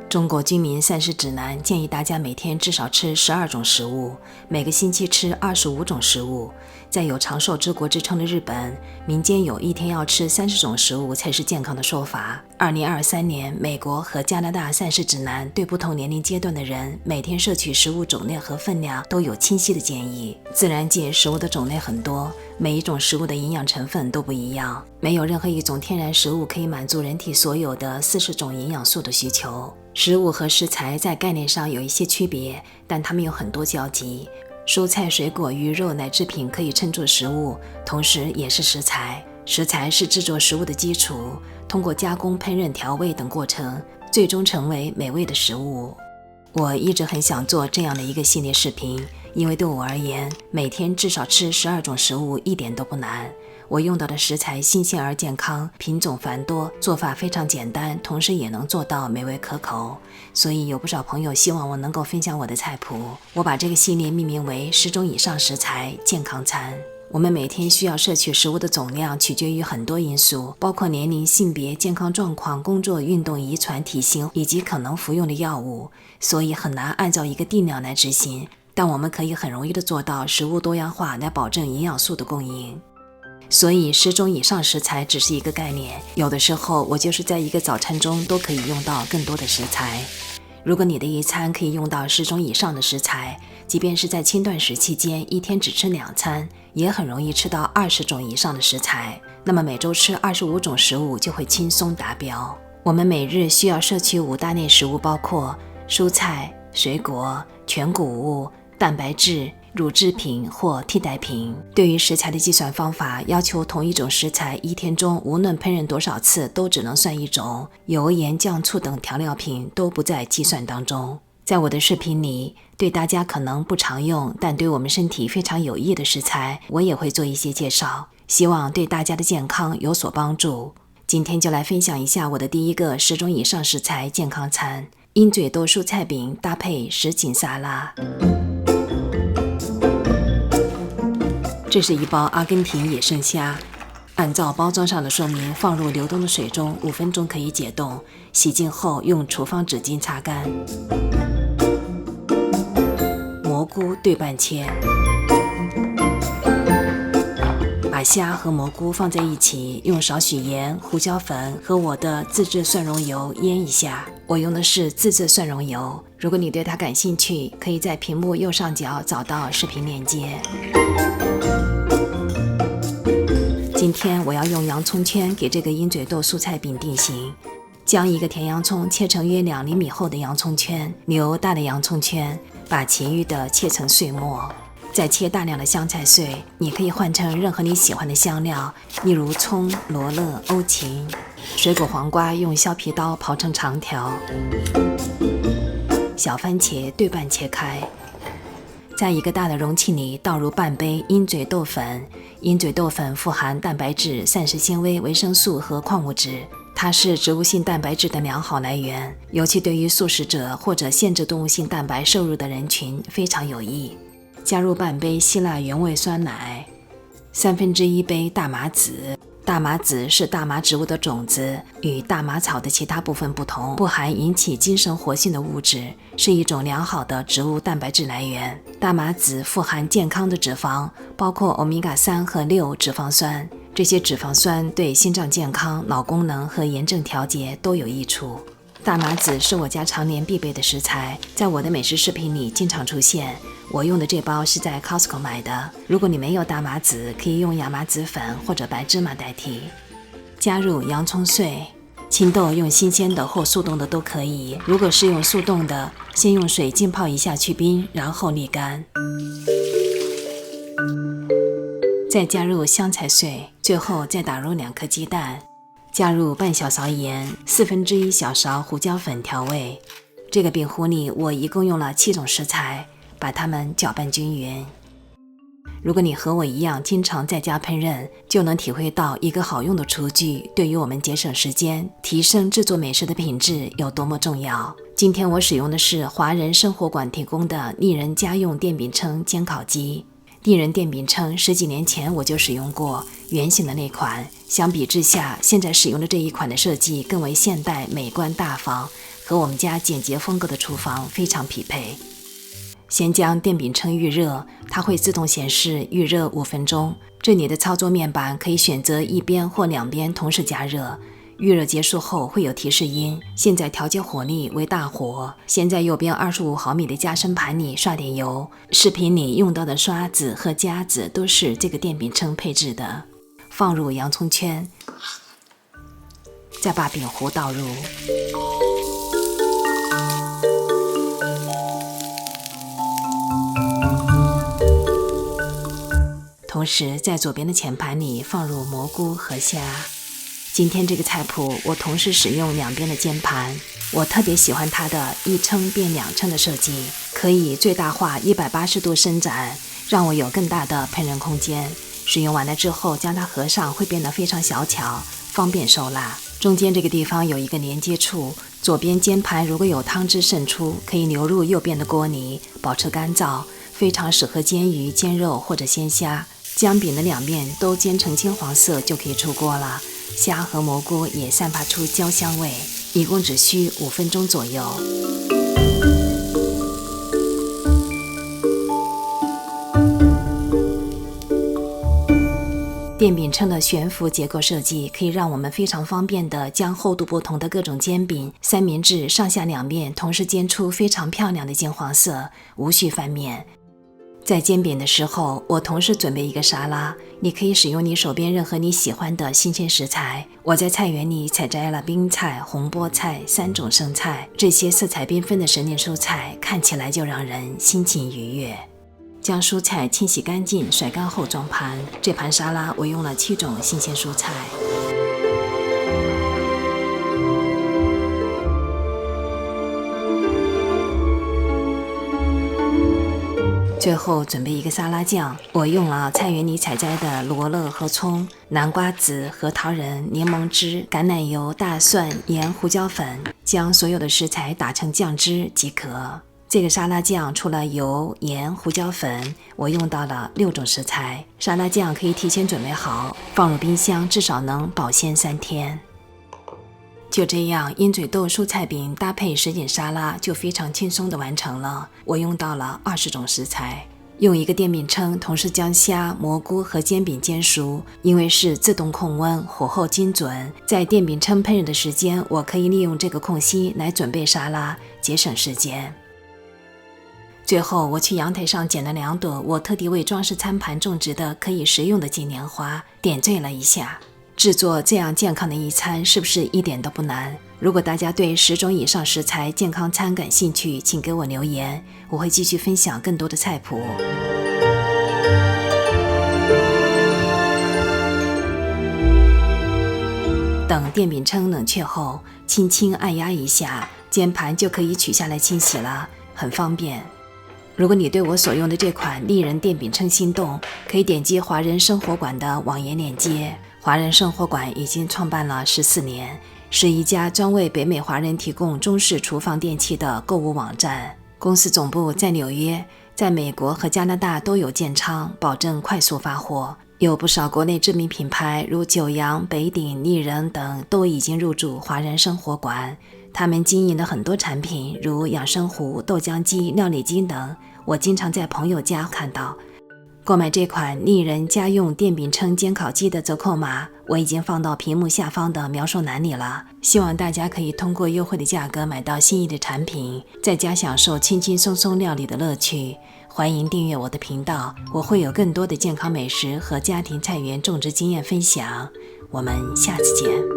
中国居民膳食指南建议大家每天至少吃12种食物，每个星期吃25种食物。在有长寿之国之称的日本，民间有一天要吃30种食物才是健康的说法。2023年，美国和加拿大膳食指南对不同年龄阶段的人每天摄取食物种类和分量都有清晰的建议。自然界食物的种类很多，每一种食物的营养成分都不一样，没有任何一种天然食物可以满足人体所有的40种营养素的需求。食物和食材在概念上有一些区别，但它们有很多交集。蔬菜、水果、鱼肉、奶制品可以称作食物，同时也是食材。食材是制作食物的基础，通过加工、烹饪、调味等过程，最终成为美味的食物。我一直很想做这样的一个系列视频，因为对我而言，每天至少吃12种食物一点都不难。我用到的食材新鲜而健康，品种繁多，做法非常简单，同时也能做到美味可口。所以有不少朋友希望我能够分享我的菜谱，我把这个系列命名为10种以上食材健康餐。我们每天需要摄取食物的总量取决于很多因素，包括年龄、性别、健康状况、工作、运动、遗传、体型以及可能服用的药物，所以很难按照一个定量来执行，但我们可以很容易地做到食物多样化来保证营养素的供应。所以10种以上食材只是一个概念，有的时候我就是在一个早餐中都可以用到更多的食材。如果你的一餐可以用到10种以上的食材，即便是在轻断食期间一天只吃2餐，也很容易吃到20种以上的食材，那么每周吃25种食物就会轻松达标。我们每日需要摄取5大类食物，包括蔬菜、水果、全谷物、蛋白质、乳制品或替代品。对于食材的计算方法，要求同一种食材一天中无论烹饪多少次都只能算1种，油、盐、酱、醋等调料品都不在计算当中。在我的视频里，对大家可能不常用，但对我们身体非常有益的食材，我也会做一些介绍，希望对大家的健康有所帮助。今天就来分享一下我的第一个10种以上食材健康餐——鹰嘴豆蔬菜饼搭配什锦沙拉。这是一包阿根廷野生虾，按照包装上的说明，放入流动的水中5分钟可以解冻，洗净后用厨房纸巾擦干。蘑菇对半切，把虾和蘑菇放在一起，用少许盐、胡椒粉和我的自制蒜蓉油腌一下。我用的是自制蒜蓉油，如果你对它感兴趣，可以在屏幕右上角找到视频链接。今天我要用洋葱圈给这个鹰嘴豆蔬菜饼定型，将一个甜洋葱切成约2厘米厚的洋葱圈，留大的洋葱圈，把其余的切成碎末。再切大量的香菜碎，你可以换成任何你喜欢的香料，例如葱、罗勒、欧芹。水果黄瓜用削皮刀刨成长条，小番茄对半切开。在一个大的容器里倒入半杯鹰嘴豆粉，鹰嘴豆粉富含蛋白质、膳食纤维、维生素和矿物质，它是植物性蛋白质的良好来源，尤其对于素食者或者限制动物性蛋白摄入的人群非常有益。加入半杯希腊原味酸奶，1/3杯大麻籽。大麻籽是大麻植物的种子，与大麻草的其他部分不同，不含引起精神活性的物质，是一种良好的植物蛋白质来源。大麻籽富含健康的脂肪，包括欧米伽3和6脂肪酸，这些脂肪酸对心脏健康、脑功能和炎症调节都有益处。大麻籽是我家常年必备的食材，在我的美食视频里经常出现。我用的这包是在 Costco 买的，如果你没有大麻籽，可以用亚麻籽粉或者白芝麻代替。加入洋葱碎，青豆用新鲜的或速冻的都可以，如果是用速冻的，先用水浸泡一下去冰，然后沥干。再加入香菜碎，最后再打入2颗鸡蛋，加入半小勺盐，1/4小勺胡椒粉调味。这个饼糊里我一共用了7种食材，把它们搅拌均匀。如果你和我一样经常在家烹饪，就能体会到一个好用的厨具对于我们节省时间、提升制作美食的品质有多么重要。今天我使用的是华人生活馆提供的丽人家用电饼铛煎烤机。丽人电饼铛10几年前我就使用过，圆形的那款，相比之下，现在使用的这一款的设计更为现代、美观大方，和我们家简洁风格的厨房非常匹配。先将电饼铛预热，它会自动显示预热5分钟。这里的操作面板可以选择一边或两边同时加热。预热结束后会有提示音，现在调节火力为大火。先在右边25毫米的加深盘里刷点油。视频里用到的刷子和夹子都是这个电饼铛配置的。放入洋葱圈，再把饼糊倒入。同时在左边的浅盘里放入蘑菇和虾。今天这个菜谱我同时使用两边的煎盘，我特别喜欢它的1称变2称的设计，可以最大化180度伸展，让我有更大的烹饪空间。使用完了之后将它合上会变得非常小巧，方便收纳。中间这个地方有一个连接处，左边煎盘如果有汤汁渗出，可以流入右边的锅里，保持干燥，非常适合煎鱼、煎肉或者鲜虾。将饼的两面都煎成金黄色就可以出锅了，虾和蘑菇也散发出焦香味，一共只需5分钟左右。电饼铛的悬浮结构设计可以让我们非常方便地将厚度不同的各种煎饼、三明治上下两面同时煎出非常漂亮的金黄色，无需翻面。在煎饼的时候，我同时准备一个沙拉，你可以使用你手边任何你喜欢的新鲜食材。我在菜园里采摘了冰菜、红菠菜3种生菜，这些色彩缤纷的时令蔬菜看起来就让人心情愉悦。将蔬菜清洗干净，甩干后装盘。这盘沙拉我用了7种新鲜蔬菜。最后准备一个沙拉酱，我用了菜园里采摘的罗勒和葱、南瓜子、核桃仁、柠檬汁、橄榄油、大蒜、盐、胡椒粉，将所有的食材打成酱汁即可。这个沙拉酱除了油、盐、胡椒粉，我用到了6种食材。沙拉酱可以提前准备好，放入冰箱，至少能保鲜3天。就这样，鹰嘴豆蔬菜饼搭配什锦沙拉就非常轻松地完成了。我用到了20种食材，用一个电饼铛同时将虾、蘑菇和煎饼煎熟，因为是自动控温，火候精准。在电饼铛烹饪的时间，我可以利用这个空隙来准备沙拉，节省时间。最后，我去阳台上捡了2朵我特地为装饰餐盘种植的可以食用的金莲花，点缀了一下。制作这样健康的一餐是不是一点都不难？如果大家对10种以上食材健康餐感兴趣，请给我留言，我会继续分享更多的菜谱。等电饼铛冷却后，轻轻按压一下，煎盘就可以取下来清洗了，很方便。如果你对我所用的这款丽人电饼铛心动，可以点击华人生活馆的网页链接。华人生活馆已经创办了14年，是一家专为北美华人提供中式厨房电器的购物网站。公司总部在纽约，在美国和加拿大都有建仓，保证快速发货。有不少国内知名品牌如九阳、北鼎、丽人等都已经入驻华人生活馆。他们经营的很多产品，如养生壶、豆浆机、料理机等，我经常在朋友家看到。购买这款丽人家用电饼铛煎烤机的折扣码，我已经放到屏幕下方的描述栏里了。希望大家可以通过优惠的价格买到心仪的产品，在家享受轻轻松松料理的乐趣。欢迎订阅我的频道，我会有更多的健康美食和家庭菜园种植经验分享。我们下次见。